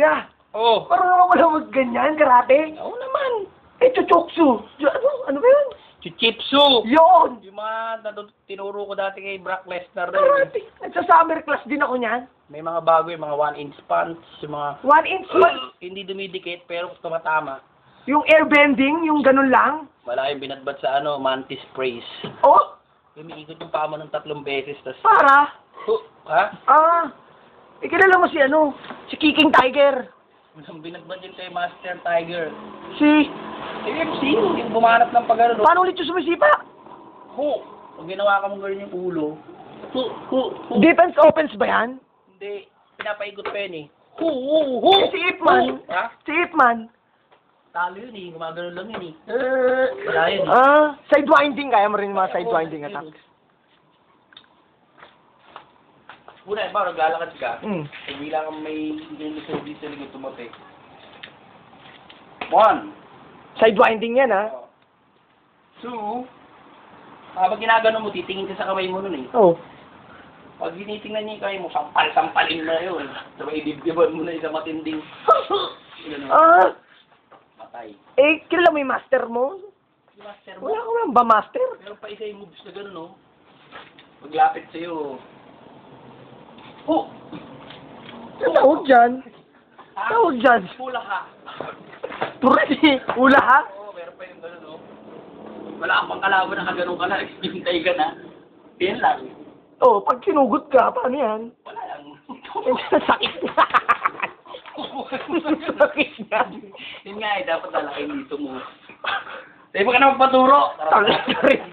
Kuya, Oh. marunong ako lang mag-ganyan, karate. Oo naman. Chuchoksu. Ano ba yun? Chichipsu. Yun! Yung mga tinuro ko dati kay Brock Lesnar na Karate. Nagsa-summer class din ako niyan. May mga bago yung mga 1-inch pants, yung mga 1 inch man. hindi dumidikit pero tumatama. Yung airbending, yung ganun lang. Wala yung binatbat sa mantis sprays. Oh, Umiikot yung paa mo ng 3 beses, tas... para. Ha? Kilala mo si Kicking Tiger. Walang binatbat yun kay Master Tiger. Si, UFC, yung bumanat ng pag-ano. paano ulit yung sumisipa? Pag ginawa ka mong ganyan yung ulo, Defense offense ba yan? hindi, pinapaikot pa yun eh. Si Ip Man. Ha? Si Ip Man. Talo yun eh, gumagano lang yun eh. Wala yun. Sidewinding, kaya mo rin yung mga sidewinding attacks. Una, ba, naglalakad ka. Mm. Bigla kang may service sa likod tumatik. 1. Sidewinding yan, ha? 2. Kapag ginagano mo, titingin ka sa kamay mo nun eh. Oh. Pag tinitingnan niya yung kamay mo, sampal-sampalin na yun. Sabay dibdiban mo na isang matinding. Patay. Kilala mo yung master mo? Yung master mo. Wala ko lang ba master? Meron pa isa yung moves na gano'n, no? Maglapit sa'yo. Tawag dyan. Tawag dyan. Pula ka. Purti. Ula, ha? Oo, meron pa yung gano'n, no? Wala kang pang kalaban na kagano'n ka na. Hintay ka na. Yan lang. Oh, pag sinugot ka, paano yan? Wala lang. Sakit na. Sakit na. Yun nga eh, dapat lalaking dito mo. Tayo mo ka na magpaturo. Tangin na rin.